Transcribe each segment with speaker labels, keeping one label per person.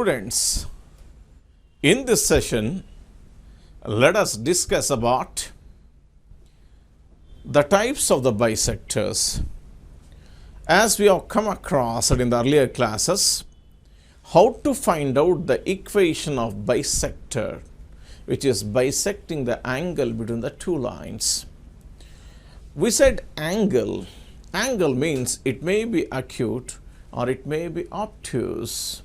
Speaker 1: Students, in this session, let us discuss about the types of the bisectors. As we have come across it in the earlier classes, how to find out the equation of bisector, which is bisecting the angle between the two lines. We said angle. Angle means it may be acute or it may be obtuse.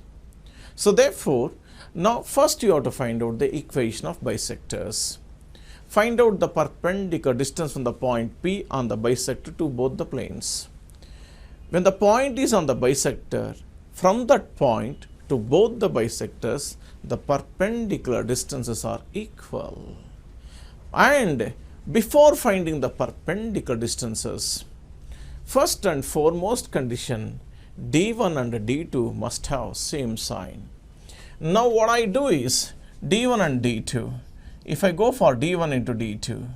Speaker 1: So therefore, now first you have to find out the equation of bisectors. Find out the perpendicular distance from the point P on the bisector to both the planes. When the point is on the bisector, from that point to both the bisectors, the perpendicular distances are equal. And before finding the perpendicular distances, first and foremost condition, D1 and D2 must have same sign. Now what I do is D1 and D2. If I go for D1 into D2,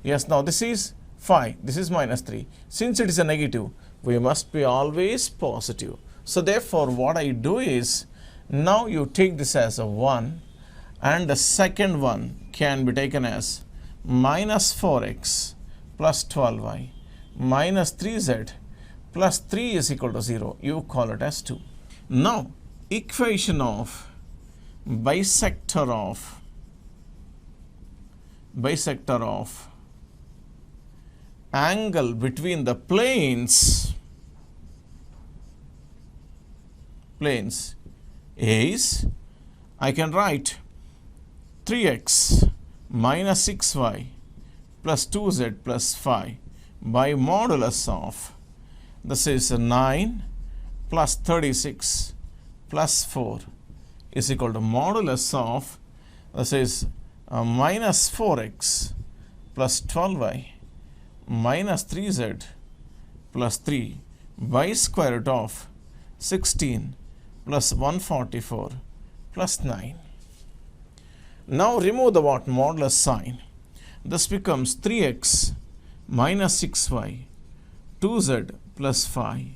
Speaker 1: yes, now this is 5, this is minus 3. Since it is a negative, we must be always positive. So therefore what I do is, now you take this as a 1 and the second one can be taken as minus 4x plus 12y minus 3z plus 3 is equal to 0. You call it as 2. Now, equation of bisector of angle between the planes is, I can write 3x minus 6y plus 2z plus 5 by modulus of, this is 9 plus 36 plus 4 is equal to modulus of, this is minus 4x plus 12y minus 3z plus 3 by square root of 16 plus 144 plus 9. Now remove the what modulus sign. This becomes 3x minus 6y 2z plus 5.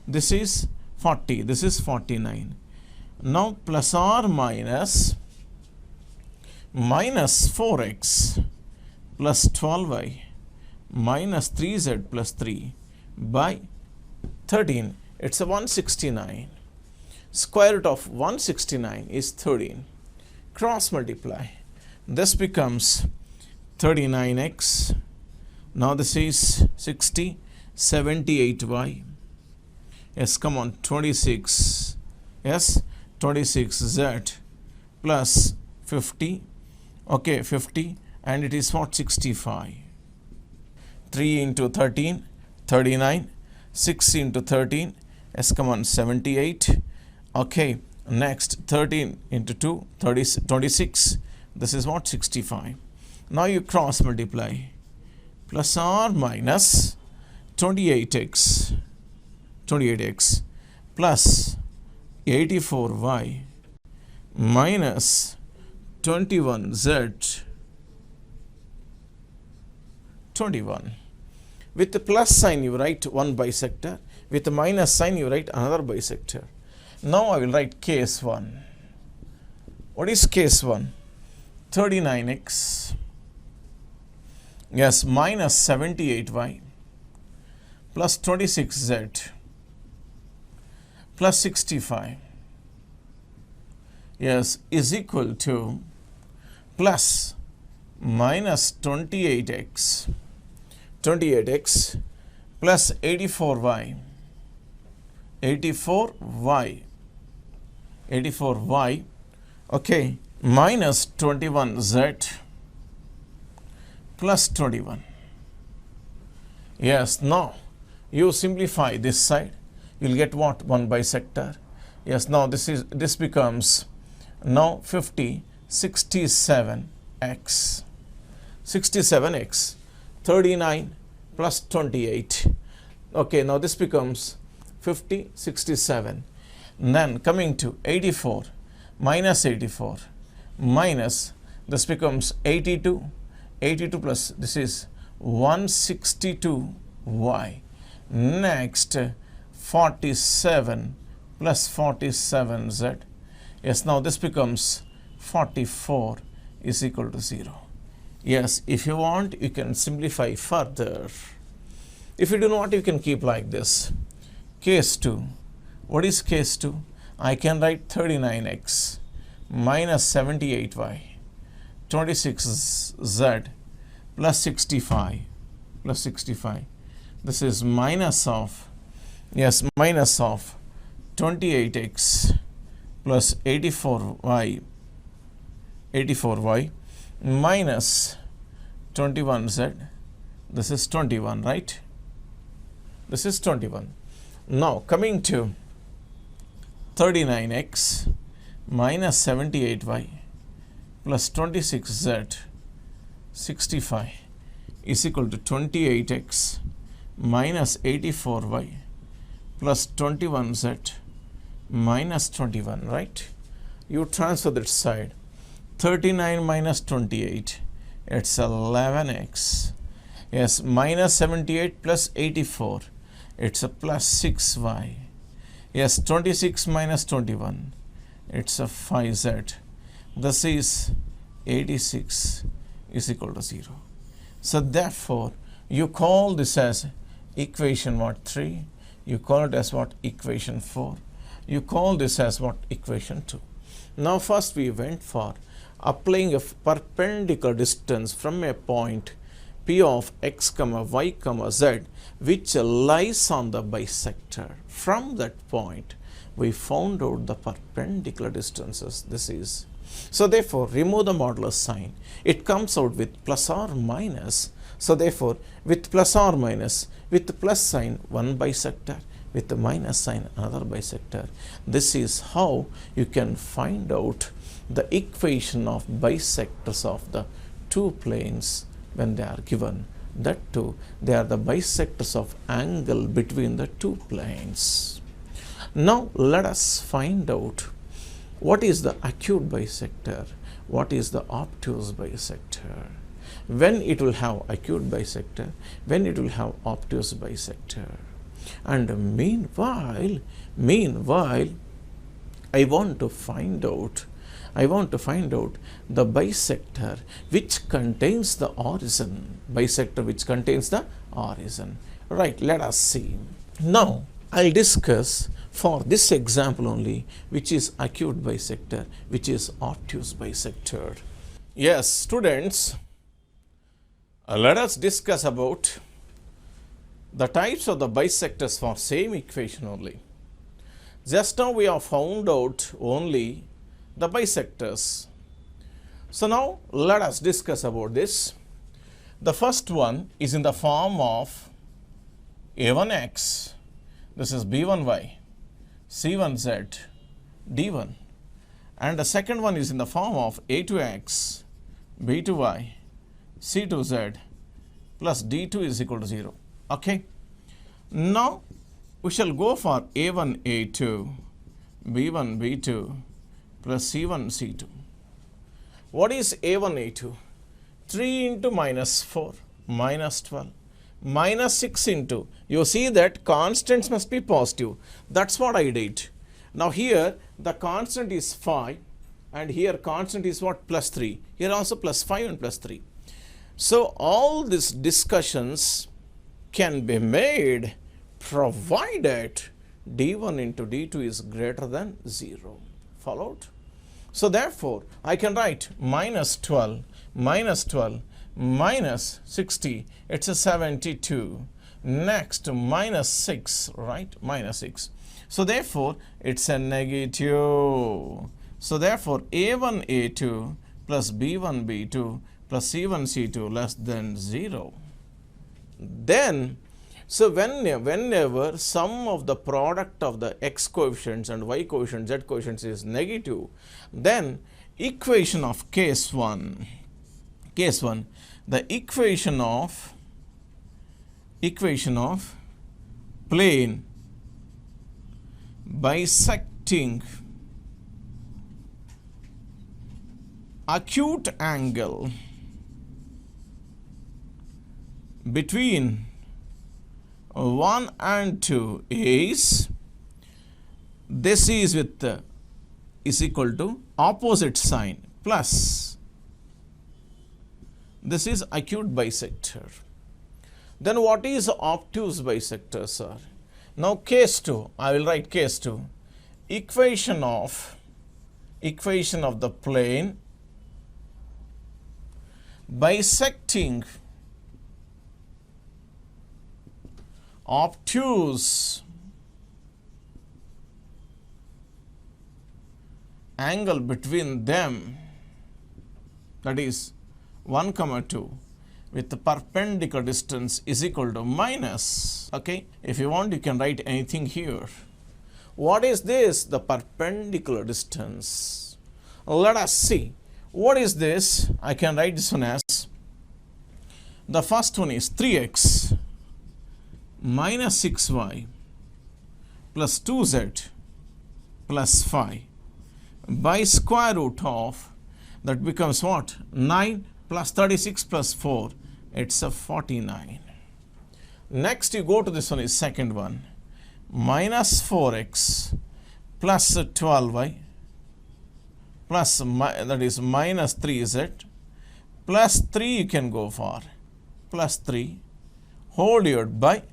Speaker 1: This is 40. This is 49. Now plus or minus 4x plus 12y minus 3z plus 3 by 13. It's a 169. Square root of 169 is 13. Cross multiply. This becomes 39x. Now this is 60. 78y. Yes, come on, 26. Yes, 26z plus 50. Okay, 50, and it is what? 65. 3 into 13, 39. 6 into 13. Yes, come on, 78. Okay, next 13 into 2, 26. This is what? 65. Now you cross multiply. Plus or minus 28x plus 84y minus 21z 21. With the plus sign you write one bisector, with the minus sign you write another bisector. Now I will write case 1. What is case 1? 39x, yes, minus 78y plus 26z plus 65, yes, is equal to plus minus 28x plus 84y okay, minus 21z plus 21. Yes, now you simplify this side, you will get what? One bisector. Yes, now this becomes now 50, 67x. 67x, 39 plus 28. Okay, now this becomes 50, 67. And then coming to 84 minus 84 minus, this becomes 82. 82 plus this is 162y. Next 47 plus 47z Yes, now this becomes 44 is equal to 0. Yes, if you want, you can simplify further. If you do not, you can keep like this. Case 2. What is case 2? I can write 39x minus 78y, 26z plus 65 plus 65. This is minus of, yes, minus of 28x plus 84y minus 21z. This is 21, right? This is 21. Now coming to 39x minus 78y plus 26z 65 is equal to 28x minus 84y plus 21z minus 21, right? You transfer that side. 39 minus 28, it's 11x. Yes, minus 78 plus 84, it's a plus 6y. Yes, 26 minus 21, it's a 5z. This is 86 is equal to 0. So therefore, you call this as equation what? 3. You call it as what? Equation 4. You call this as what? Equation 2. Now first we went for applying a perpendicular distance from a point P of x comma y comma z which lies on the bisector. From that point we found out the perpendicular distances. This is, so therefore remove the modulus sign. It comes out with plus or minus. So therefore with plus or minus, with the plus sign one bisector, with the minus sign another bisector. This is how you can find out the equation of bisectors of the two planes when they are given. That too, they are the bisectors of angle between the two planes. Now let us find out what is the acute bisector, what is the obtuse bisector, when it will have acute bisector, when it will have obtuse bisector. And meanwhile, I want to find out the bisector which contains the origin. Bisector which contains the origin. Right, let us see. Now, I'll discuss for this example only which is acute bisector, which is obtuse bisector. Yes, students, let us discuss about the types of the bisectors for same equation only. Just now we have found out only the bisectors. So now let us discuss about this. The first one is in the form of a1x, this is b1y, c1z, d1, and the second one is in the form of a2x, b2y, c2z plus d2 is equal to 0. Okay. Now we shall go for a1, a2, b1, b2 plus c1, c2. What is a1, a2? 3 into minus 4, minus 12, minus 6 into, you see that constants must be positive. That's what I did. Now here the constant is 5 and here constant is what? Plus 3. Here also plus 5 and plus 3. So all these discussions can be made provided d1 into d2 is greater than 0. Followed? So therefore, I can write minus 12, minus 60, it's a 72. Next, minus 6, right? Minus 6. So therefore, it's a negative. So therefore, a1, a2 plus b1, b2 plus c1, c2 less than 0. Then, so whenever sum of the product of the x coefficients and y coefficients, z coefficients is negative, then equation of case 1, the equation of plane bisecting acute angle between 1 and 2 is, this is with is equal to opposite sign plus. This is acute bisector. Then what is obtuse bisector, sir? Now case 2, I will write case 2. Equation of the plane bisecting obtuse angle between them, that is 1, 2, with the perpendicular distance is equal to minus. Okay, if you want you can write anything here. What is this? The perpendicular distance. Let us see. What is this? I can write this one as, the first one is 3x minus 6y plus 2z plus 5 by square root of, that becomes what? 9 plus 36 plus 4, it's a 49. Next you go to this one is second one, minus 4x plus 12y plus that is minus 3z plus 3 you can go for, plus 3 whole divided by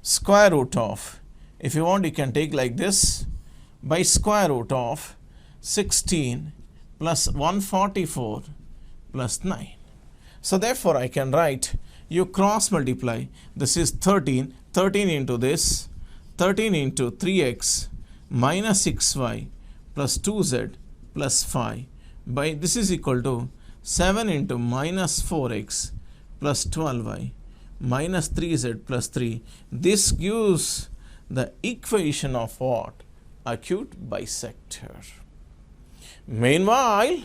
Speaker 1: square root of, if you want you can take like this, by square root of 16 plus 144 plus 9. So therefore I can write, you cross multiply, this is 13 into this, 13 into 3x minus 6y plus 2z plus 5 by, this is equal to 7 into minus 4x plus 12y minus 3z plus 3. This gives the equation of what? Acute bisector. Meanwhile,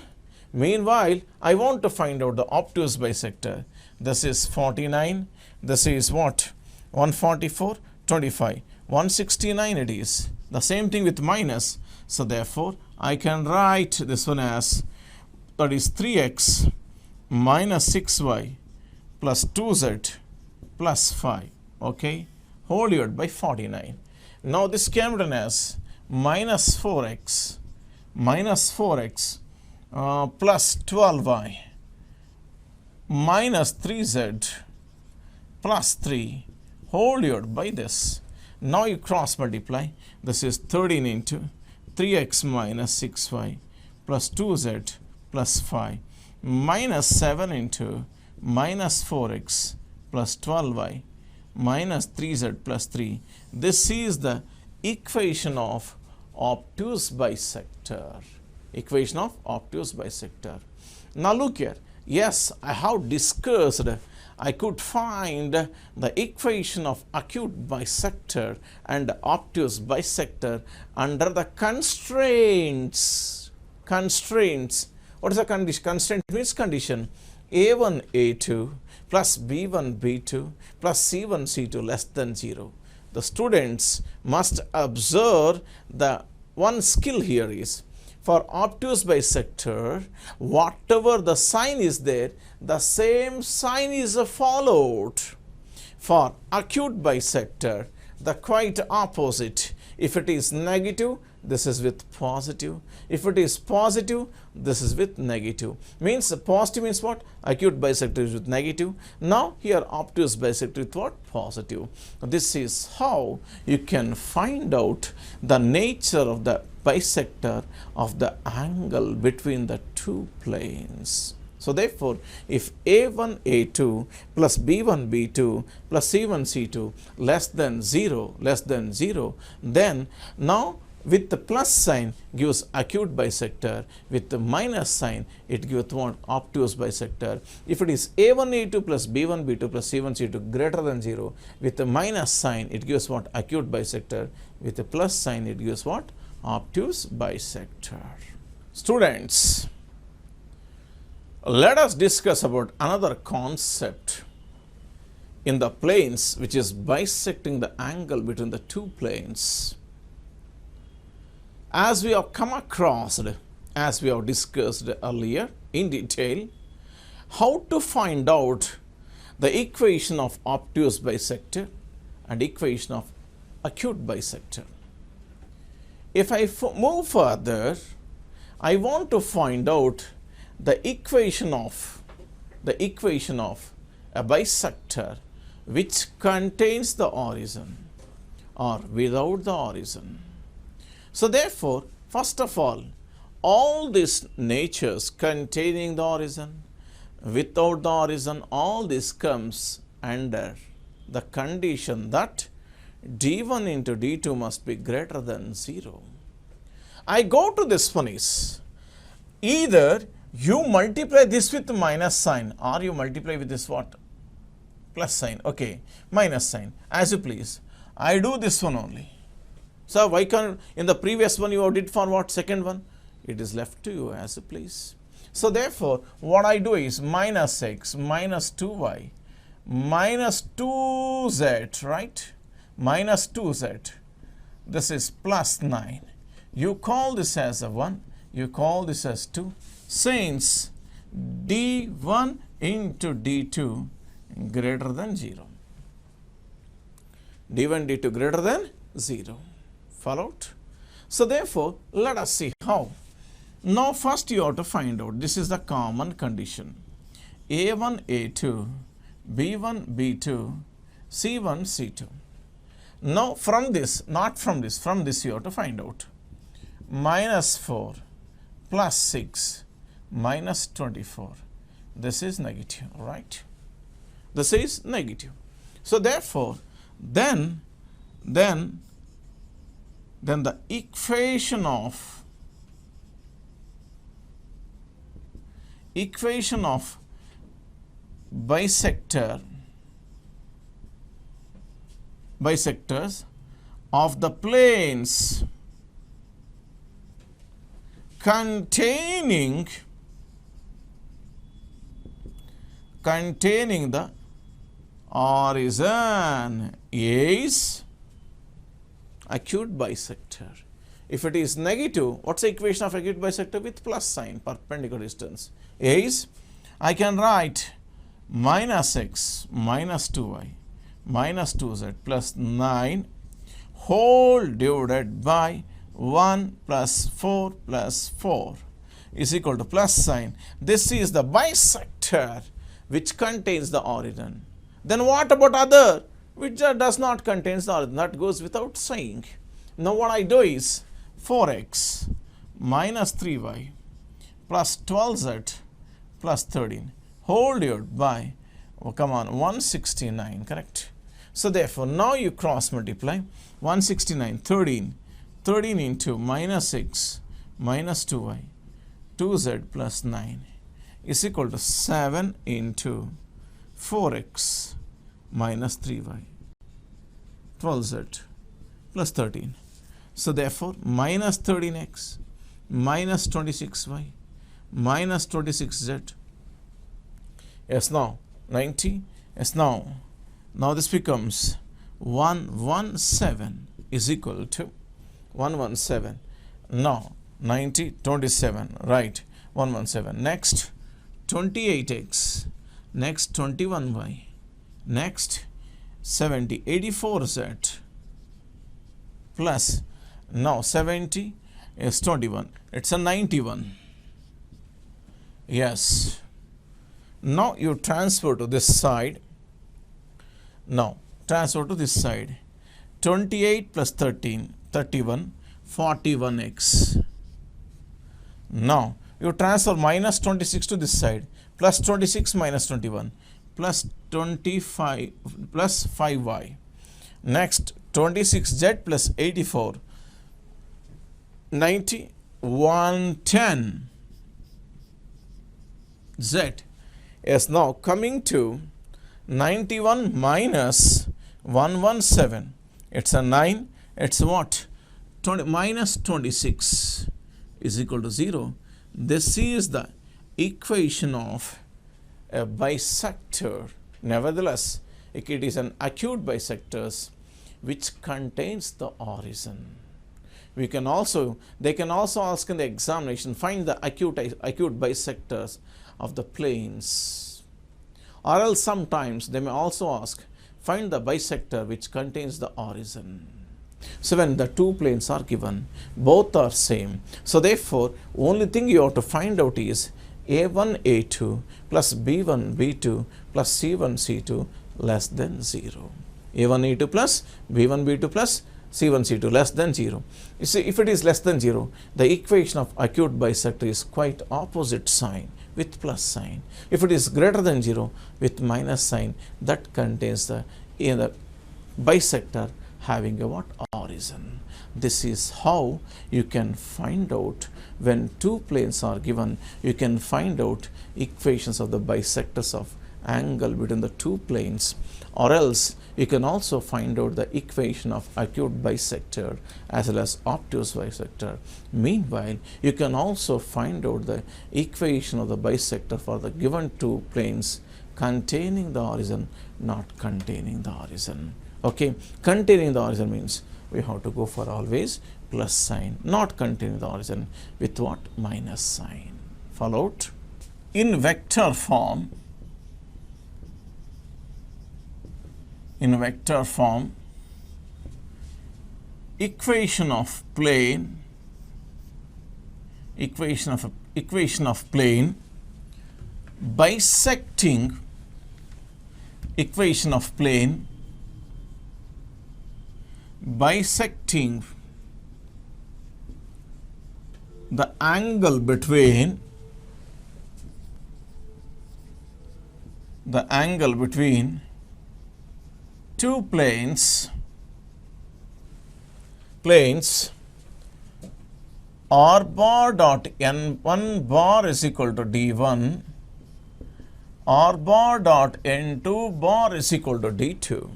Speaker 1: I want to find out the obtuse bisector. This is 49, this is what? 144, 25, 169 it is. The same thing with minus. So therefore, I can write this one as, that is 3x minus 6y plus 2z plus 5, okay, whole divided by 49. Now this came written as minus 4x plus 12y minus 3z plus 3 whole divided by this. Now you cross multiply, this is 13 into 3x minus 6y plus 2z plus 5 minus 7 into minus 4x plus 12y minus 3z plus 3. This is the equation of obtuse bisector. Equation of obtuse bisector. Now look here. Yes, I have discussed, I could find the equation of acute bisector and obtuse bisector under the constraints. What is the condition? Constraint means condition. A1, A2 plus B1, B2 plus C1, C2 less than 0. The students must observe the one skill here is, for obtuse bisector, whatever the sign is there, the same sign is followed. For acute bisector, the quite opposite. If it is negative, this is with positive. If it is positive, this is with negative. Means positive means what? Acute bisector is with negative. Now here obtuse bisector with what? Positive. This is how you can find out the nature of the bisector of the angle between the two planes. So therefore, if A1, A2 plus B1, B2 plus C1, C2 less than 0, then now with the plus sign gives acute bisector, with the minus sign it gives what? Obtuse bisector. If it is A1, A2 plus B1, B2 plus C1, C2 greater than 0, with the minus sign it gives what? Acute bisector. With the plus sign it gives what? Obtuse bisector. Students, let us discuss about another concept in the planes which is bisecting the angle between the two planes. As we have come across, as we have discussed earlier in detail, how to find out the equation of obtuse bisector and equation of acute bisector. If I move further, I want to find out the equation of a bisector which contains the origin or without the origin. So therefore, first of all these natures containing the origin, without the origin, all this comes under the condition that d1 into d2 must be greater than 0. I go to this one is either you multiply this with minus sign or you multiply with this what? Plus sign. Okay, minus sign, as you please. I do this one only. So why can't, in the previous one you did for what? Second one? It is left to you, as you please. So therefore, what I do is minus x minus 2y minus 2z, right? Minus 2z. This is plus 9. You call this as a 1. You call this as 2. Since d1 into d2 greater than 0. d1, d2 greater than 0. Followed? So therefore, let us see how. Now first you have to find out, this is the common condition. a1, a2, b1, b2, c1, c2. Now from this, not from this, from this you have to find out. Minus 4 plus 6 minus 24. This is negative, right? This is negative. So therefore, then the equation of bisectors of the planes containing the origin is acute bisector. If it is negative, what's the equation of acute bisector? With plus sign, perpendicular distance. Is, I can write minus x minus 2y minus 2z plus 9 whole divided by 1 plus 4 plus 4 is equal to plus sign. This is the bisector which contains the origin. Then what about other which does not contain the origin? That goes without saying. Now what I do is 4x minus 3y plus 12z plus 13 whole divided by, 169, correct? So therefore, now you cross multiply 169, 13 into minus x minus 2y, 2z plus 9 is equal to 7 into 4x minus 3y, 12z plus 13. So therefore, minus 13x minus 26y minus 26z. Yes, now 90. Yes, now this becomes 117 is equal to 117. Now 90, 27, right? 117. Next 28x, next 21y, next 70, 84z plus, now 70 is 21. It's a 91. Yes. Now you transfer to this side. Now transfer to this side. 28 plus 13, 31, 41x. Now you transfer minus 26 to this side, plus 26 minus 21, plus 25 plus 5y. Next 26z plus 84, 90, 110 z. Yes, now coming to 91 minus 117. It's a 9. It's what? Minus 26 is equal to 0. This is the equation of a bisector. Nevertheless, it is an acute bisector which contains the origin. They can also ask in the examination, find the acute bisectors of the planes. Or else sometimes they may also ask, find the bisector which contains the origin. So when the two planes are given, both are same. So therefore, only thing you have to find out is a1, a2 plus b1, b2 plus c1, c2 less than 0. a1, a2 plus b1, b2 plus c1, c2 less than 0. You see, if it is less than 0, the equation of acute bisector is quite opposite sign with plus sign. If it is greater than 0 with minus sign, that contains the bisector having a what? Origin. This is how you can find out when two planes are given, you can find out equations of the bisectors of angle between the two planes, or else you can also find out the equation of acute bisector as well as obtuse bisector. Meanwhile, you can also find out the equation of the bisector for the given two planes containing the origin, not containing the origin. Okay, containing the origin means we have to go for always plus sign, not containing the origin with what? Minus sign. Followed? In vector form, equation of plane bisecting the angle between two planes r bar dot n1 bar is equal to d1, r bar dot n2 bar is equal to d2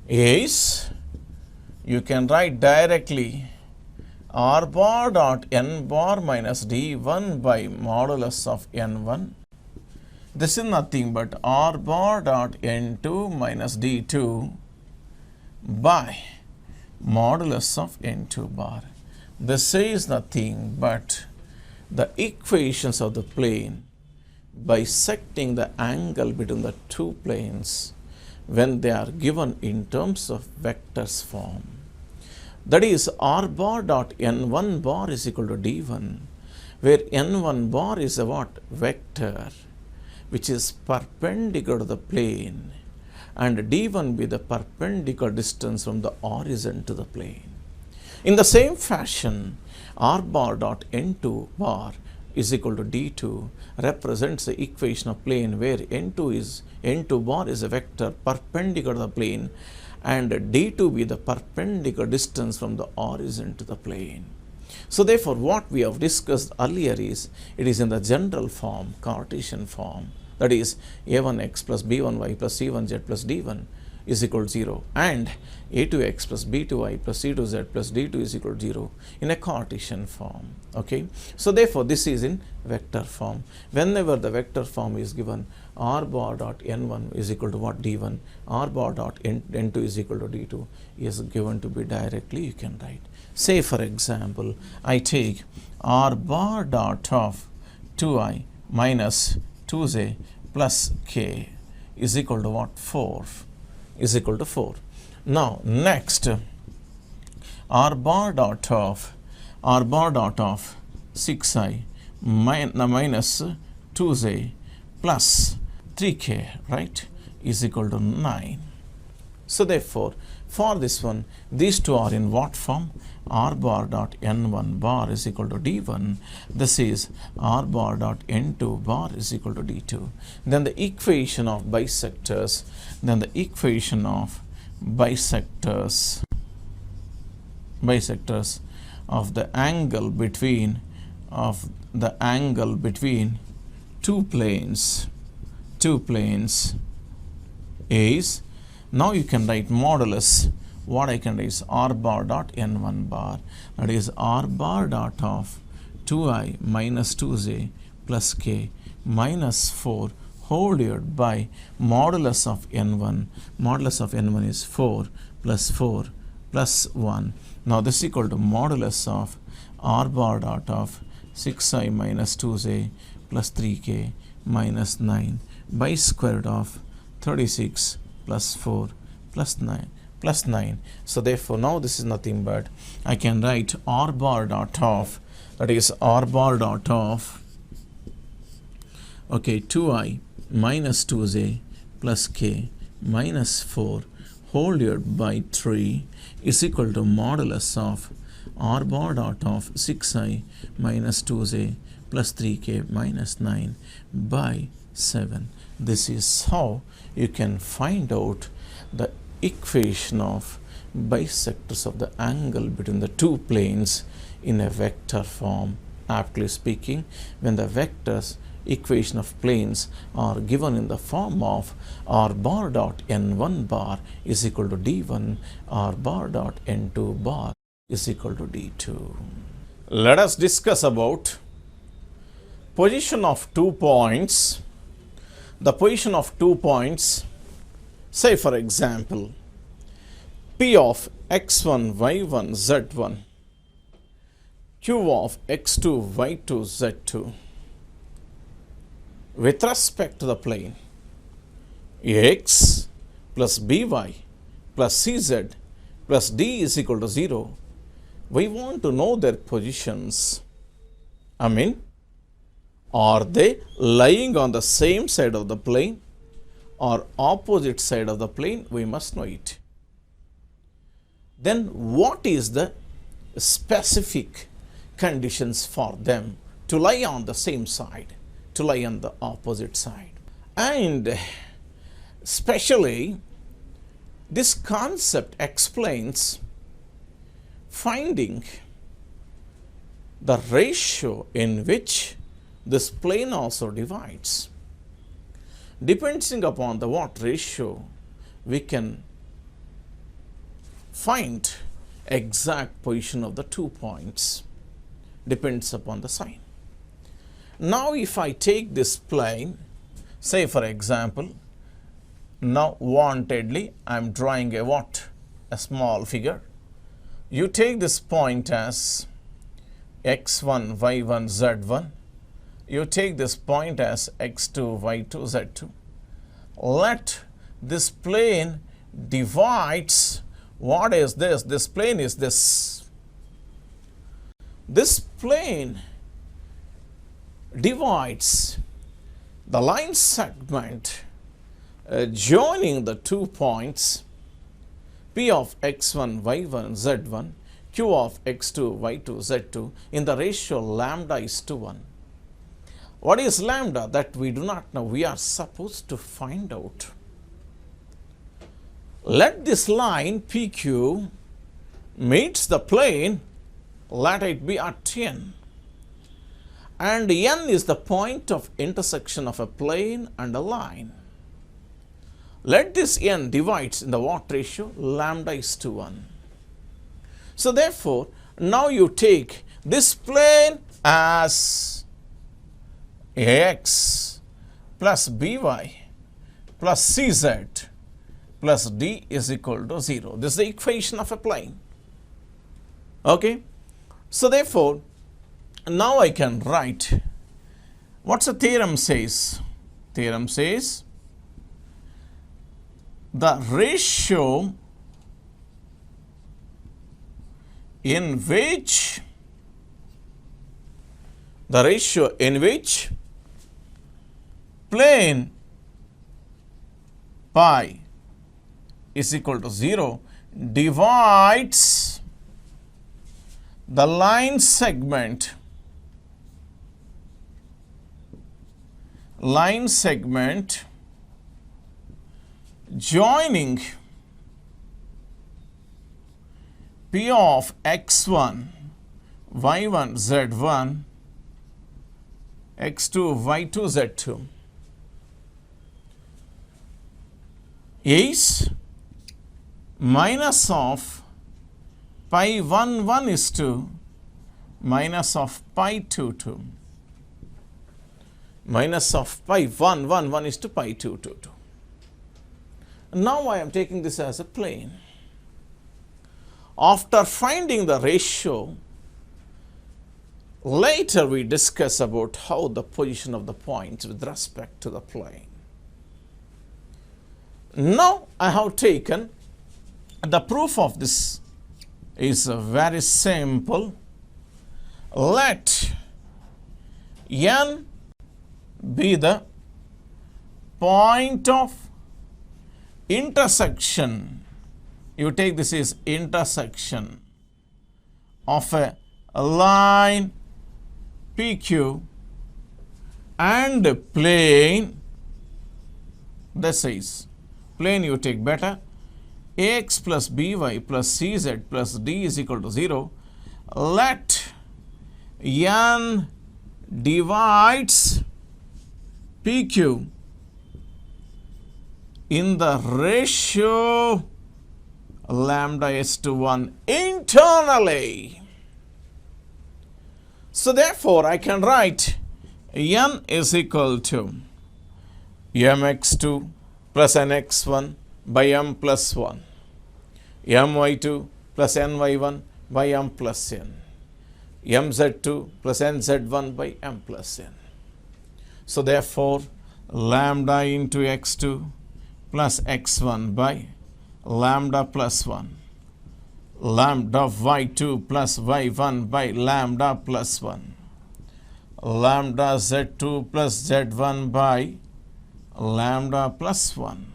Speaker 1: is, you can write directly r bar dot n bar minus d1 by modulus of n1. This is nothing but r bar dot n2 minus d2 by modulus of n2 bar. This is nothing but the equations of the plane bisecting the angle between the two planes when they are given in terms of vectors form. That is, r bar dot n1 bar is equal to d1, where n1 bar is a what? Vector which is perpendicular to the plane, and d1 be the perpendicular distance from the origin to the plane. In the same fashion, r bar dot n2 bar is equal to d2 represents the equation of plane where n2 bar is a vector perpendicular to the plane, and d2 be the perpendicular distance from the origin to the plane. So therefore, what we have discussed earlier is, it is in the general form, Cartesian form, that is a1x plus b1y plus c1z plus d1 is equal to 0, and a2x plus b2y plus c2z plus d2 is equal to 0 in a Cartesian form. Okay, so therefore this is in vector form. Whenever the vector form is given, r bar dot n1 is equal to what? D1, r bar dot n2 is equal to d2 is given to be directly, you can write. Say for example, I take r bar dot of 2i minus 2j plus k is equal to what? 4 is equal to 4. Now next, r bar dot of 6i minus 2j plus 3k, right, is equal to 9. So therefore, for this one, these two are in what form? R bar dot n1 bar is equal to d1. This is r bar dot n2 bar is equal to d2. Then the equation of bisectors, of the angle between two planes is, now you can write modulus. What I can write is r bar dot n1 bar, that is r bar dot of 2i minus 2j plus k minus 4 whole divided by modulus of n1. Modulus of n1 is 4 plus 1. Now this is equal to modulus of r bar dot of 6i minus 2j plus 3k minus 9 by square root of 36 plus 4 plus 9 plus 9. So therefore now this is nothing but I can write r bar dot of, that is r bar dot of, okay, 2i minus 2j plus k minus 4 whole divided by 3 is equal to modulus of r bar dot of 6i minus 2j plus 3k minus 9 by 7. This is how you can find out the equation of bisectors of the angle between the two planes in a vector form. Aptly speaking, when the vectors equation of planes are given in the form of r bar dot n1 bar is equal to d1, r bar dot n2 bar is equal to d2. Let us discuss about position of 2 points. The position of 2 points, say for example, P of x1, y1, z1, Q of x2, y2, z2, with respect to the plane ax plus by plus cz plus d is equal to 0, we want to know their positions. I mean, are they lying on the same side of the plane or opposite side of the plane? We must know it. Then what is the specific conditions for them to lie on the same side, to lie on the opposite side? And especially this concept explains finding the ratio in which this plane also divides. Depending upon the what ratio, we can find exact position of the 2 points. Depends upon the sign. Now if I take this plane, say for example, now wantedly I am drawing a what? A small figure. You take this point as x1, y1, z1. You take this point as x2, y2, z2. Let this plane divides. What is this? This plane is this. This plane divides the line segment joining the 2 points P of x1, y1, z1, Q of x2, y2, z2 in the ratio lambda is to 1. What is lambda? That we do not know. We are supposed to find out. Let this line PQ meets the plane, let it be at n. And n is the point of intersection of a plane and a line. Let this n divides in the what ratio? Lambda is to 1. So therefore, now you take this plane as ax plus by plus cz plus d is equal to 0. This is the equation of a plane. Okay. So therefore, now I can write, what's the theorem says? Theorem says the ratio in which plane pi is equal to 0 divides the line segment joining P of x1, y1, z1, x2, y2, z2 is minus of pi 1, 1 is to minus of pi 2, 2. Minus of pi 1, 1, 1 is to pi 2, 2, 2. Now I am taking this as a plane. After finding the ratio, later we discuss about how the position of the points with respect to the plane. Now I have taken The proof of this is very simple. Let n be the point of intersection. You take this is intersection of a line PQ and plane. This is plane, you take better. Ax plus by plus cz plus d is equal to 0. Let n divides PQ in the ratio lambda is to 1 internally. So therefore, I can write n is equal to mx2 plus nx1 by m plus 1, my2 plus ny1 by m plus n, mz2 plus nz1 by m plus n. So therefore, lambda into x2 plus x1 by lambda plus 1, lambda y2 plus y1 by lambda plus 1, lambda z2 plus z1 by lambda plus 1.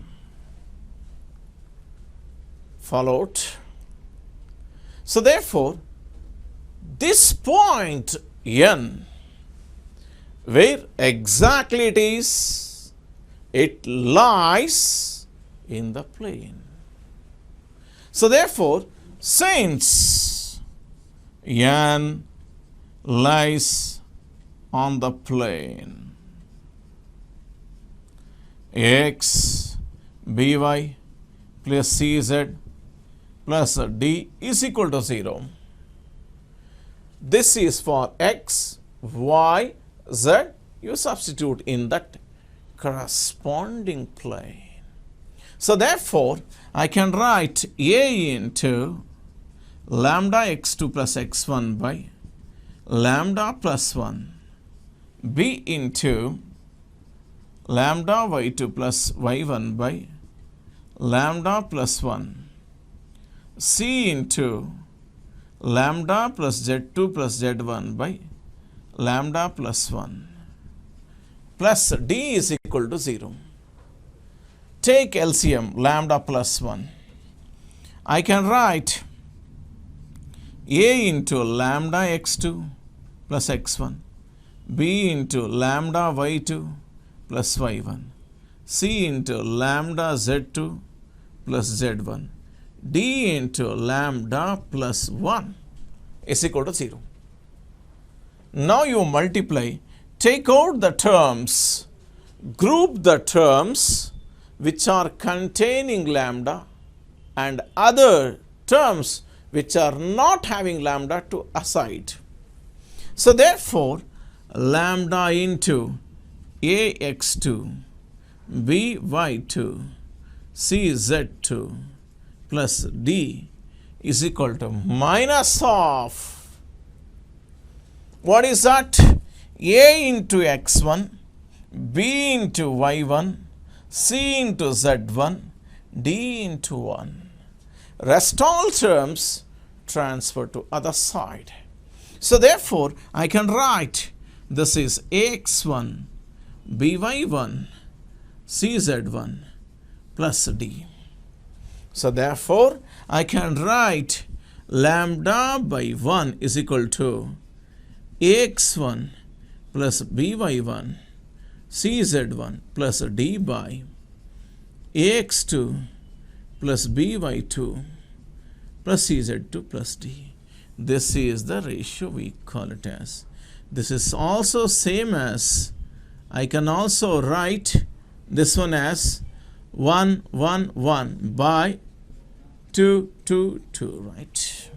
Speaker 1: Followed. So therefore, this point n, where exactly it is, it lies in the plane. So therefore, since n lies on the plane, x by plus cz plus d is equal to 0. This is for x, y, z. You substitute in that corresponding plane. So therefore, I can write a into lambda x2 plus x1 by lambda plus 1, b into lambda y2 plus y1 by lambda plus 1, c into lambda plus z2 plus z1 by lambda plus 1, plus d is equal to 0. Take LCM, lambda plus 1. I can write a into lambda x2 plus x1, b into lambda y2 plus y1, c into lambda z2 plus z1, d into lambda plus 1 is equal to 0. Now you multiply, take out the terms, group the terms which are containing lambda and other terms which are not having lambda to aside. So therefore, lambda into ax2, by2, cz2 plus d is equal to minus of, what is that? A into x1, b into y1, c into z1, d into 1. Rest all terms transfer to other side. So therefore, I can write this is ax1, by1, cz1 plus d. So therefore, I can write lambda by 1 is equal to ax1 plus by1 cz1 plus d by ax2 plus by2 plus cz2 plus d. This is the ratio we call it as. This is also same as, I can also write this one as 1, 1, 1 by 2, 2, 2, right?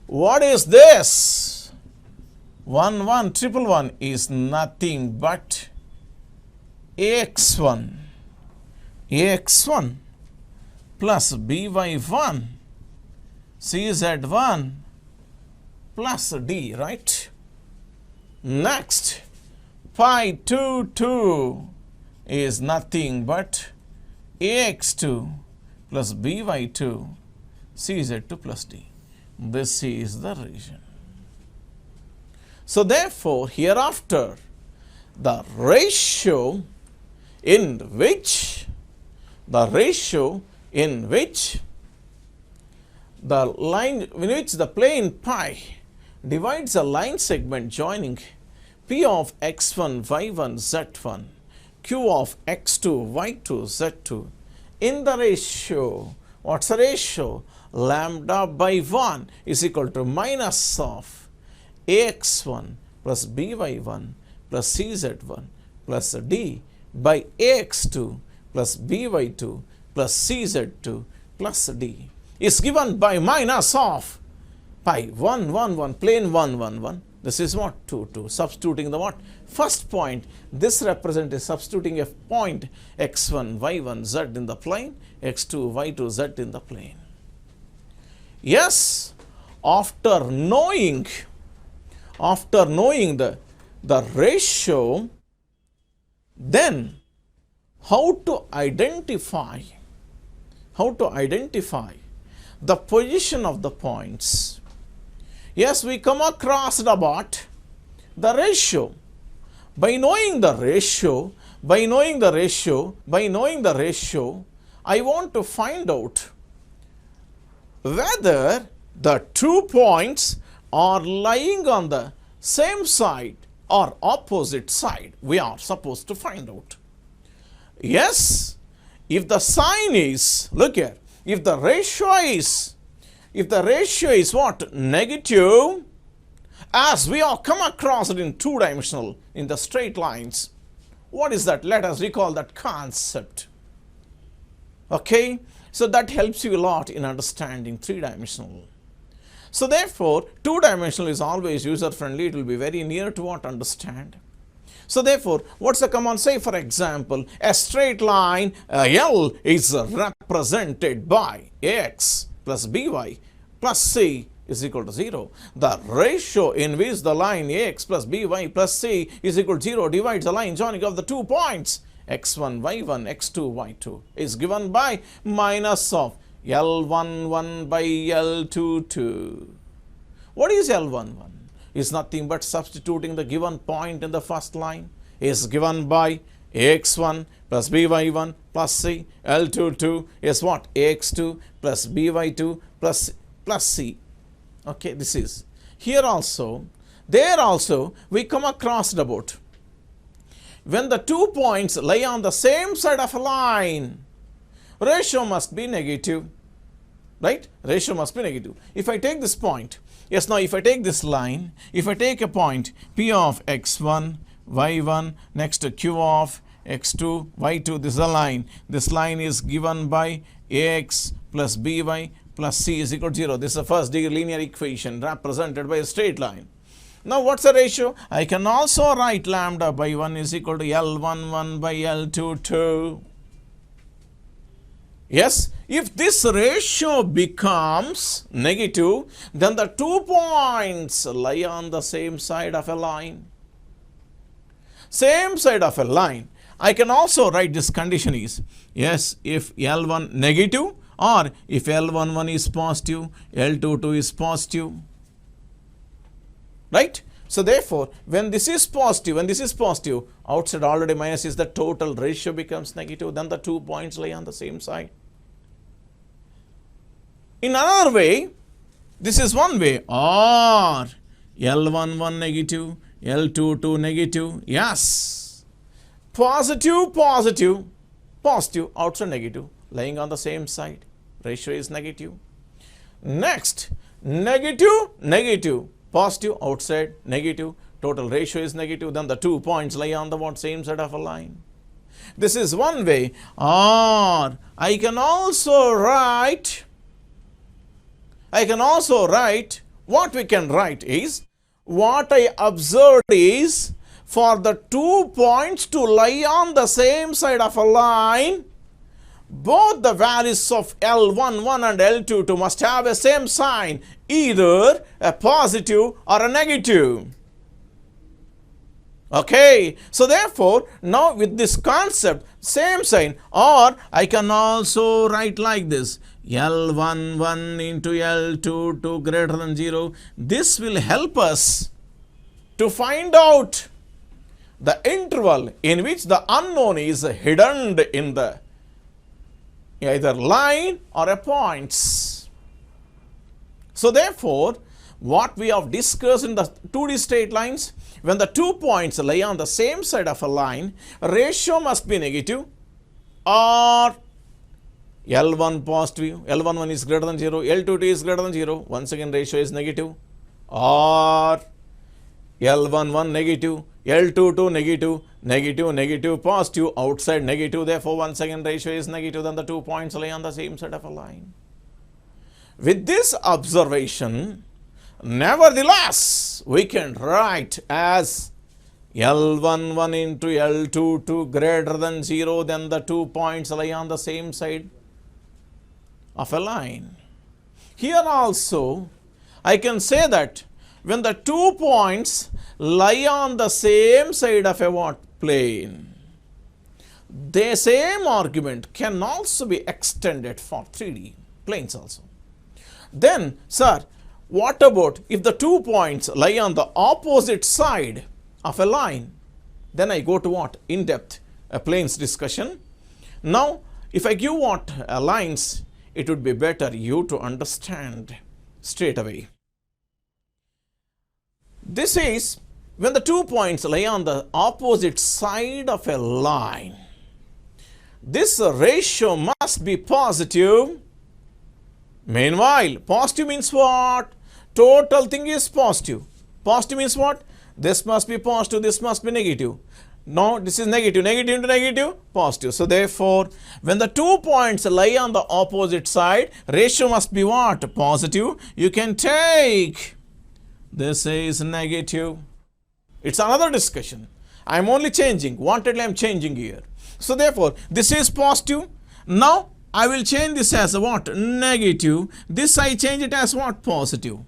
Speaker 1: What is this? 1, 1, triple 1 is nothing but ax1 plus by1 cz1 plus d, right? Next, pi 2, 2 is nothing but ax2 plus by2 cz2 plus d. This is the region. So therefore, hereafter, the ratio in which the plane pi divides a line segment joining p of x1, y1, z1, q of x2, y2, z2 in the ratio, what's the ratio? Lambda by 1 is equal to minus of ax1 plus by1 plus cz1 plus d by ax2 plus by2 plus cz2 plus d is given by minus of pi 1, 1, 1, plane 1, 1, 1. This is what? 2, 2. Substituting the what? First point. This represents substituting a point x1, y1, z in the plane, x2, y2, z in the plane. Yes, after knowing the ratio, then how to identify the position of the points? Yes, we come across about the ratio. By knowing the ratio, I want to find out whether the 2 points are lying on the same side or opposite side. We are supposed to find out. Yes, if the sign is, look here, if the ratio is what? Negative, as we have come across it in 2-dimensional, in the straight lines. What is that? Let us recall that concept. Okay, so that helps you a lot in understanding 3-dimensional. So therefore, 2-dimensional is always user-friendly. It will be very near to what understand. So therefore, what's the command? Say for example, a straight line L is represented by ax plus by plus c is equal to 0. The ratio in which the line ax plus by plus c is equal to 0 divides the line joining of the 2 points x1, y1, x2, y2 is given by minus of L11 by L22. What is L11? Is nothing but substituting the given point in the first line is given by ax1 plus by1 plus c. L22 is what? ax2 plus by2 plus c. Okay, this is here also, there also we come across about when the 2 points lie on the same side of a line, ratio must be negative, right? Ratio must be negative. If I take this point, yes, now if I take this line, if I take a point p of x1, y1, next to q of x2, y2, this is a line. This line is given by ax plus by plus c is equal to 0. This is a first degree linear equation represented by a straight line. Now what's the ratio? I can also write lambda by 1 is equal to L11 by L22. Yes, if this ratio becomes negative, then the 2 points lie on the same side of a line. Same side of a line. I can also write this condition is, yes, if L1 negative or if L11 is positive, L22 is positive. Right? So therefore, when this is positive, outside already minus is the total ratio becomes negative, then the 2 points lie on the same side. In another way, this is one way, or L11 negative, L22 negative, yes, positive, outside negative, lying on the same side, ratio is negative. Next, negative, positive, outside, negative, total ratio is negative, then the 2 points lie on the same side of a line. This is one way, or I can also write, what we can write is, what I observed is, for the 2 points to lie on the same side of a line, both the values of L11 and L22 must have a same sign, either a positive or a negative. Okay, so therefore, now with this concept, same sign, or I can also write like this, L11 into L22 greater than 0. This will help us to find out the interval in which the unknown is hidden in the either line or a points. So therefore, what we have discussed in the 2D straight lines, when the 2 points lie on the same side of a line, ratio must be negative, or L1 positive, L11 is greater than 0, L22 is greater than 0, once again ratio is negative, or L11 negative, L22 negative, negative, negative, positive, outside negative, therefore once again ratio is negative, then the 2 points lie on the same side of a line. With this observation, nevertheless, we can write as L11 into L22 greater than 0, then the 2 points lie on the same side of a line. Here also, I can say that when the 2 points lie on the same side of a what? Plane, the same argument can also be extended for 3D planes also. Then, sir, what about if the 2 points lie on the opposite side of a line? Then I go to what? In-depth planes discussion. Now, if I give what lines, it would be better you to understand straight away. This is when the 2 points lie on the opposite side of a line. This ratio must be positive. Meanwhile, positive means what? Total thing is positive. Positive means what? This must be positive, this must be negative. No, this is negative, negative into negative, positive. So therefore, when the 2 points lie on the opposite side, ratio must be what? Positive. You can take, this is negative. It's another discussion. I am only changing, wantedly I am changing here. So therefore, this is positive. Now, I will change this as what? Negative. This I change it as what? Positive.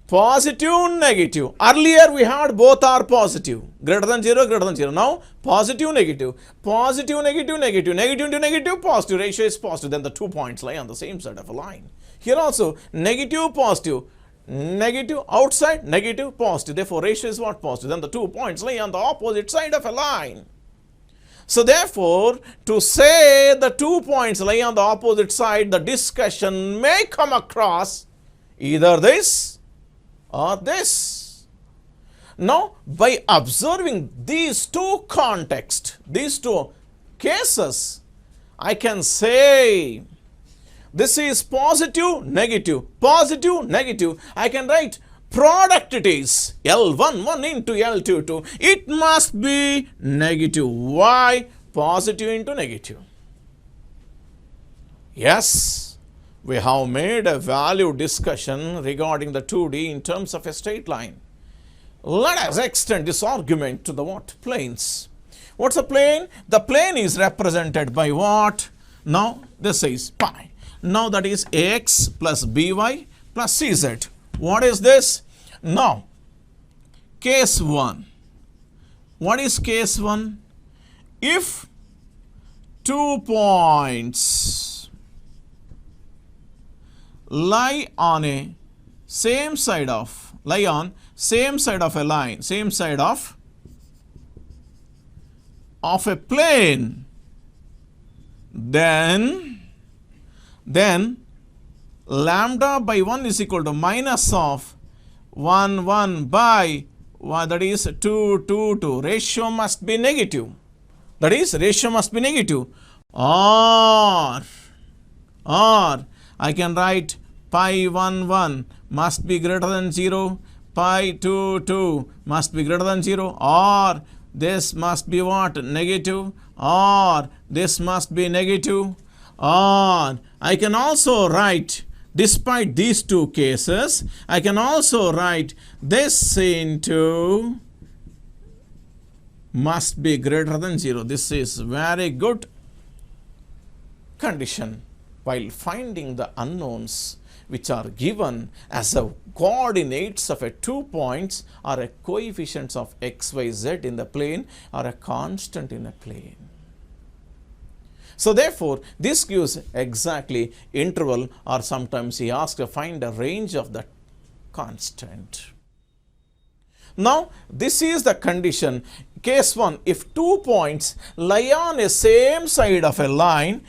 Speaker 1: Positive, negative. Earlier we had both are positive. Greater than 0, greater than 0. Now, positive, negative. Positive, negative, negative. Negative into negative, positive. Ratio is positive. Then the 2 points lie on the same side of a line. Here also, negative, positive. Negative, outside, negative, positive. Therefore, ratio is what? Positive. Then the 2 points lie on the opposite side of a line. So therefore, to say the 2 points lie on the opposite side, the discussion may come across either this or this. Now, by observing these two contexts, these two cases, I can say this is positive, negative, positive, negative. I can write product it is L11 into L22. It must be negative. Why? Positive into negative. Yes, we have made a value discussion regarding the 2D in terms of a straight line. Let us extend this argument to the what? Planes. What's a plane? The plane is represented by what? Now, this is pi. Now, that is ax plus by plus cz. What is this? Now, case 1. What is case 1? If 2 points lie on a same side of a line, same side of a plane, then lambda by 1 is equal to minus of 1 by that is 2. Ratio must be negative. That is, ratio must be negative. Or I can write pi 1 must be greater than 0, pi 2 must be greater than 0, or this must be what? Negative, or this must be negative, or I can also write, despite these two cases, I can also write this into must be greater than 0. This is very good condition. While finding the unknowns, which are given as a coordinates of a 2 points are a coefficients of x, y, z in the plane or a constant in a plane. So therefore, this gives exactly interval, or sometimes he asks to find a range of the constant. Now, this is the condition. Case 1, if 2 points lie on a same side of a line,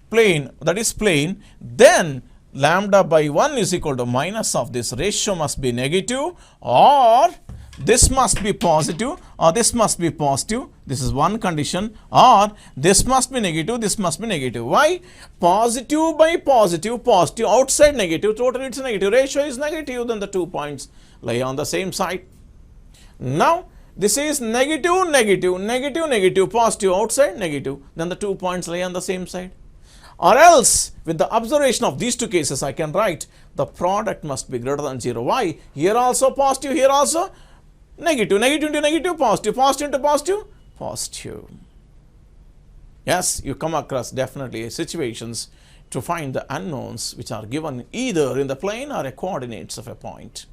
Speaker 1: plane, that is plane, then lambda by 1 is equal to minus of this ratio must be negative, or this must be positive, or this must be positive. This is one condition. Or this must be negative, this must be negative. Why? Positive by positive, positive outside negative, totally it's negative. Ratio is negative, then the 2 points lie on the same side. Now, this is negative, negative, negative, negative, positive outside, negative, then the 2 points lie on the same side. Or else, with the observation of these two cases, I can write the product must be greater than 0. Why? Here also positive, here also negative, negative into negative, positive, positive into positive, positive. Yes, you come across definitely situations to find the unknowns which are given either in the plane or a coordinates of a point.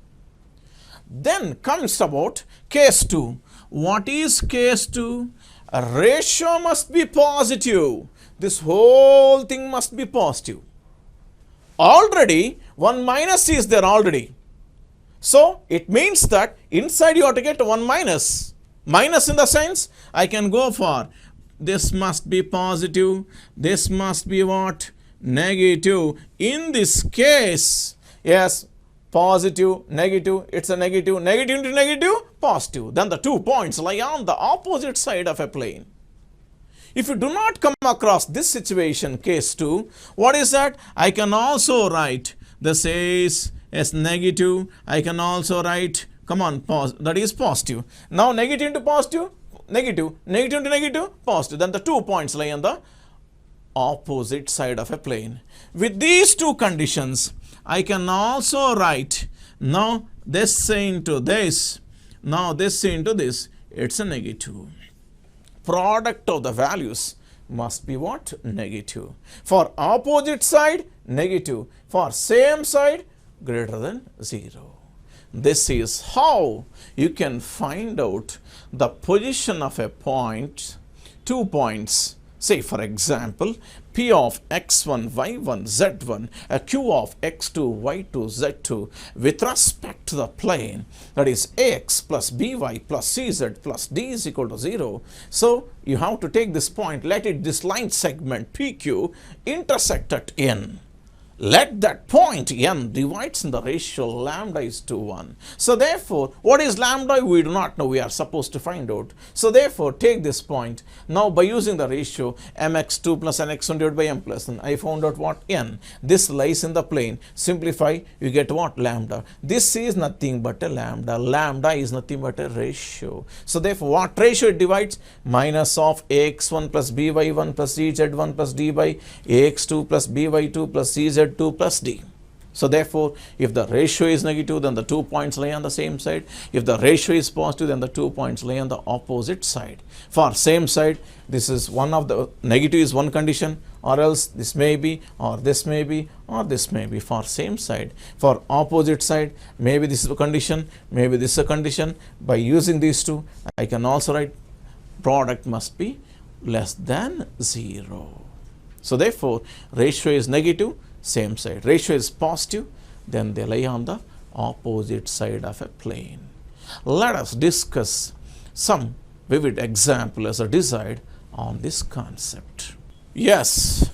Speaker 1: Then comes about case 2. What is case 2? A ratio must be positive. This whole thing must be positive. Already, one minus is there already. So, it means that inside you have to get 1 minus. Minus in the sense, I can go for this must be positive, this must be what? Negative. In this case, yes, positive, negative, it's a negative, negative into negative, positive. Then the 2 points lie on the opposite side of a plane. If you do not come across this situation, case 2, what is that? I can also write this is as negative. I can also write, come on, that is positive. Now negative into positive, negative, negative into negative, positive. Then the 2 points lie on the opposite side of a plane. With these two conditions, I can also write, now this into this, now this into this, it's a negative. Product of the values must be what? Negative. For opposite side, negative. For same side, greater than 0. This is how you can find out the position of a point, 2 points. Say for example, P of x1, y1, z1, a q of x2, y2, z2 with respect to the plane, that is ax plus by plus cz plus d is equal to 0. So, you have to take this point, let it, this line segment PQ intersect at N. Let that point N divides in the ratio lambda is to 1. So therefore, what is lambda? We do not know. We are supposed to find out. So therefore, take this point. Now by using the ratio mx2 plus nx1 divided by m plus n, I found out what? N. This lies in the plane. Simplify, you get what? Lambda. This is nothing but a lambda. Lambda is nothing but a ratio. So therefore, what ratio it divides? Minus of ax1 plus by1 plus cz1 plus d by ax2 plus by2 plus cz2 plus d. So therefore, if the ratio is negative, then the 2 points lie on the same side. If the ratio is positive, then the 2 points lie on the opposite side. For same side, this is one of the negative is one condition, or else this may be, or this may be, or this may be for same side. For opposite side, maybe this is a condition, maybe this is a condition. By using these two, I can also write product must be less than 0. So therefore, ratio is negative, same side. Ratio is positive, then they lie on the opposite side of a plane. Let us discuss some vivid example as a decide on this concept. Yes,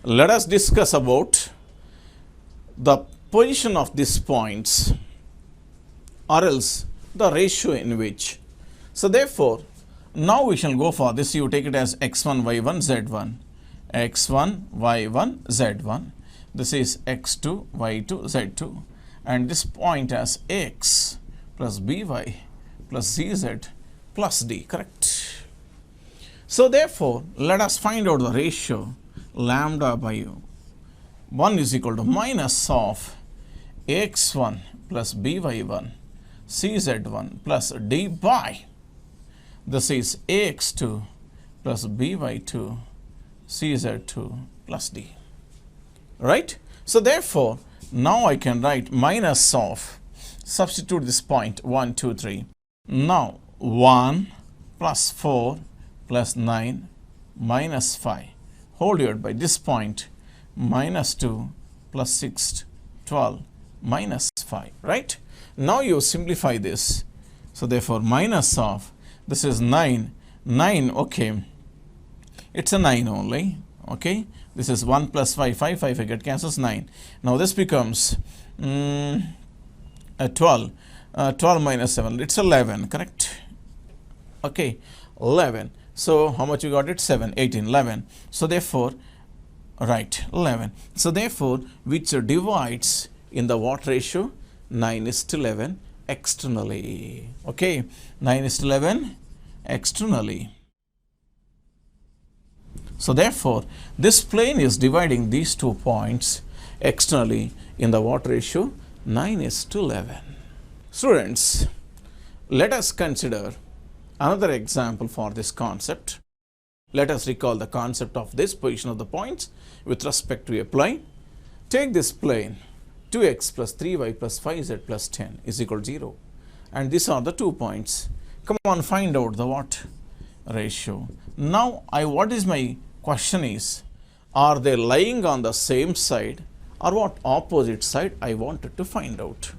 Speaker 1: let us discuss about the position of these points, or else the ratio in which. So therefore, now we shall go for this. You take it as x1, y1, z1. x1, y1, z1. This is x2, y2, z2, and this point as x plus by plus cz plus d, correct? So therefore, let us find out the ratio lambda by 1 is equal to minus of x1 plus by1 cz1 plus d by, this is ax2 plus by2 cz2 plus d. right? So therefore, now I can write minus of, substitute this point 1, 2, 3. Now 1 plus 4 plus 9 minus 5, whole divided by this point minus 2 plus 6, 12 minus 5, right? Now you simplify this. So therefore, minus of, this is 9, okay, it's a 9 only, okay. This is 1 plus 5, 5, I get cancels 9. Now this becomes 12, 12 minus 7, it's 11, correct? Okay, 11. So how much you got it? 7, 18, 11. So therefore, right, 11. So therefore, which divides in the what ratio? 9:11 externally. Okay, 9:11 externally. So therefore, this plane is dividing these 2 points externally in the what ratio? 9:11. Students, let us consider another example for this concept. Let us recall the concept of this position of the points with respect to a plane. Take this plane, 2x plus 3y plus 5z plus 10 is equal to 0. And these are the 2 points. Come on, find out the what? Ratio. Now, what is my question is, are they lying on the same side or what? Opposite side I wanted to find out.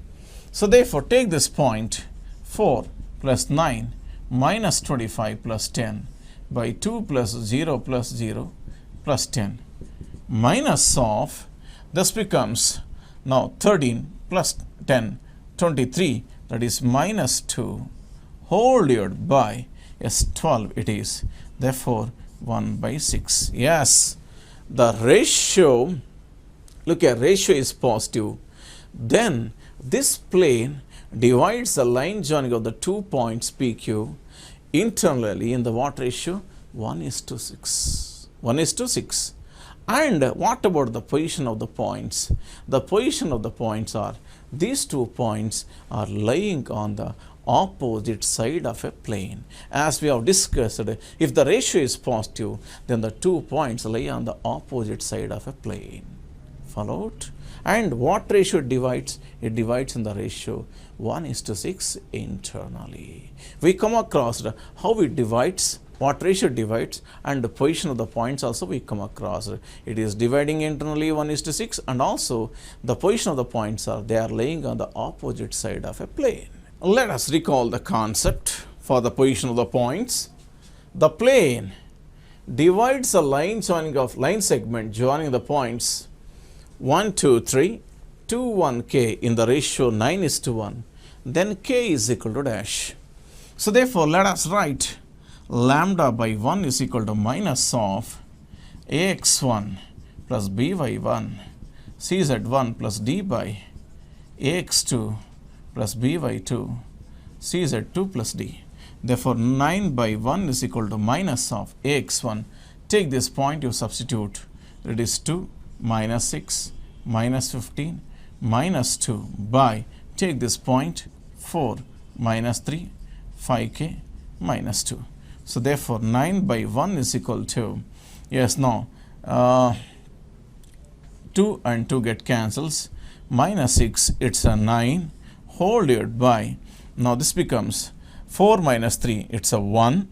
Speaker 1: So therefore, take this point 4 plus 9 minus 25 plus 10 by 2 plus 0 plus 0 plus 10 minus of, this becomes now 13 plus 10, 23, that is minus 2 whole divided by, yes, 12 it is, therefore 1 by 6. Yes, the ratio, look here, ratio is positive. Then this plane divides the line joining of the 2 points PQ internally in the what ratio? 1:6. 1:6. And what about the position of the points? The position of the points are, these 2 points are lying on the opposite side of a plane. As we have discussed, if the ratio is positive, then the 2 points lie on the opposite side of a plane. Followed? And what ratio it divides? It divides in the ratio 1:6 internally. We come across how it divides, what ratio it divides, and the position of the points also we come across. It is dividing internally 1:6, and also the position of the points are, they are laying on the opposite side of a plane. Let us recall the concept for the position of the points. The plane divides a line joining of line segment joining the points 1, 2, 3, 2, 1, k in the ratio 9:1, then k is equal to dash. So therefore, let us write lambda by 1 is equal to minus of ax1 plus by1 cz1 plus d by ax2 plus by2 cz2 plus d. Therefore, 9 by 1 is equal to minus of ax1. Take this point, you substitute, it is 2 minus 6 minus 15 minus 2 by, take this point, 4 minus 3 5k minus 2. So therefore, 9 by 1 is equal to, yes, now 2 and 2 get cancels, minus 6, it's a 9 whole divided by, now this becomes 4 minus 3, it's a 1,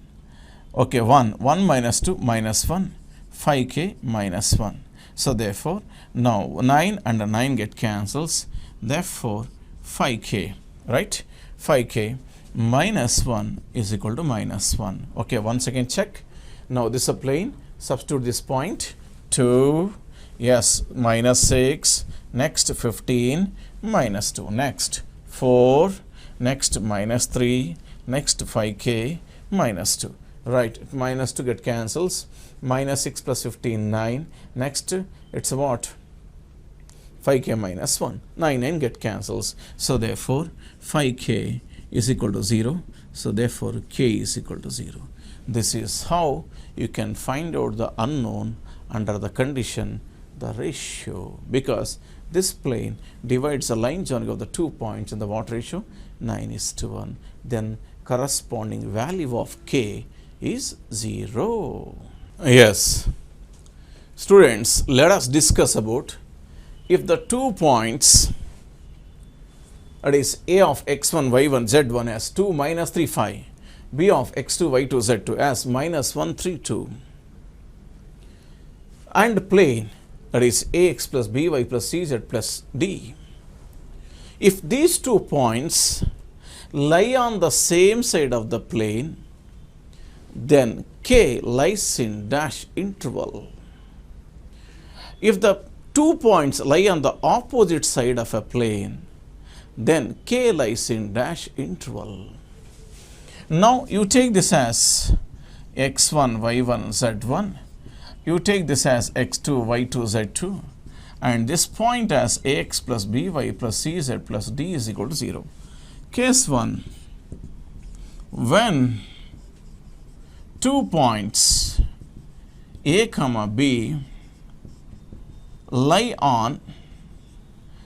Speaker 1: okay, 1 minus 2 minus 1, 5k minus 1. So therefore, now 9 and 9 get cancels, therefore 5k, right? 5k minus 1 is equal to minus 1. Okay, once again check. Now this is a plane, substitute this point, 2, yes, minus 6, next 15, minus 2, next 4, next minus 3, next 5k, minus 2. Right, minus 2 get cancels, minus 6 plus 15, 9, next it's what? 5k minus 1, 9 get cancels. So therefore, 5k is equal to 0. So therefore, k is equal to 0. This is how you can find out the unknown under the condition, the ratio, because this plane divides the line joining of the 2 points in the what ratio? 9:1. Then corresponding value of k is 0. Yes. Students, let us discuss about if the 2 points, that is A of x1, y1, z1 as 2, minus 3, 5, B of x2, y2, z2 as minus 1, 3, 2, and plane, that is ax plus by plus cz plus d. If these 2 points lie on the same side of the plane, then K lies in dash interval. If the 2 points lie on the opposite side of a plane, then K lies in dash interval. Now you take this as x1, y1, z1. You take this as x2, y2, z2. And this point as ax plus by plus cz plus d is equal to 0. Case 1. When 2 points A comma B lie on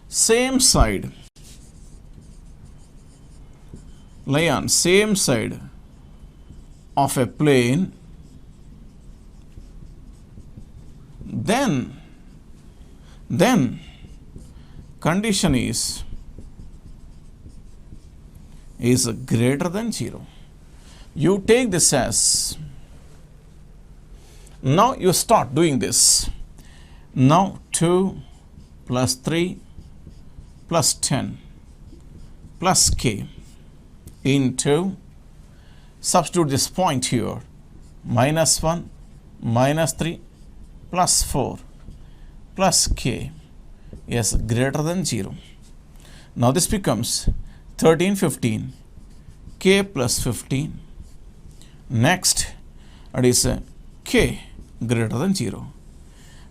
Speaker 1: same side of a plane, then condition is greater than 0. You take this as, now you start doing this. Now 2 plus 3 plus 10 plus k into, substitute this point here, minus 1 minus 3 plus 4 plus k is greater than 0. Now this becomes 13, 15, k plus 15. Next, it is k greater than 0.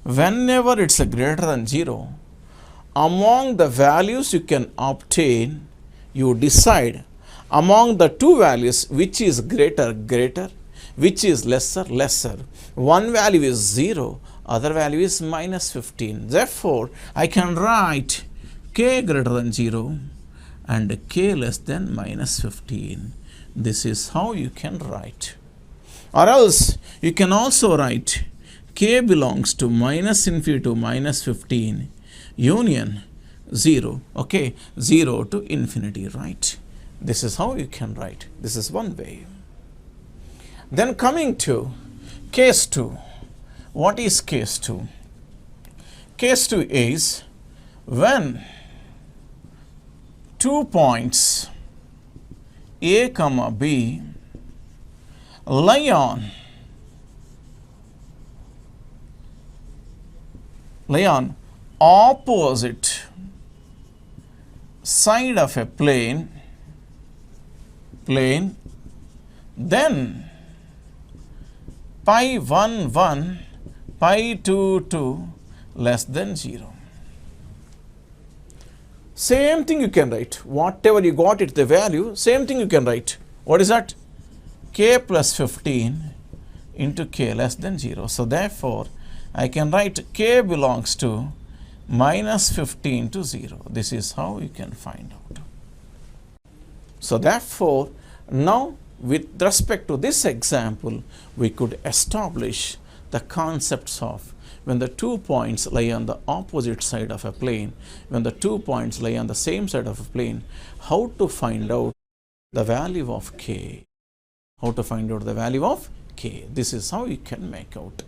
Speaker 1: Whenever it's greater than 0, among the values you can obtain, you decide among the two values which is greater, which is lesser. One value is 0, other value is minus 15. Therefore, I can write k greater than 0 and k less than minus 15. This is how you can write. Or else, you can also write k belongs to minus infinity to minus 15 union 0, okay, 0 to infinity, right? This is how you can write. This is one way. Then coming to case 2. What is case 2? Case 2 is when 2 points A comma B lie on opposite side of a plane, then pi 1, 1, pi 2, 2 less than 0. Same thing you can write. Whatever you got it, the value, same thing you can write. What is that? K plus 15 into k less than 0. So therefore, I can write k belongs to minus 15 to 0. This is how you can find out. So therefore, now with respect to this example, we could establish the concepts of when the 2 points lie on the opposite side of a plane, when the 2 points lie on the same side of a plane, how to find out the value of k. How to find out the value of k. This is how you can make out.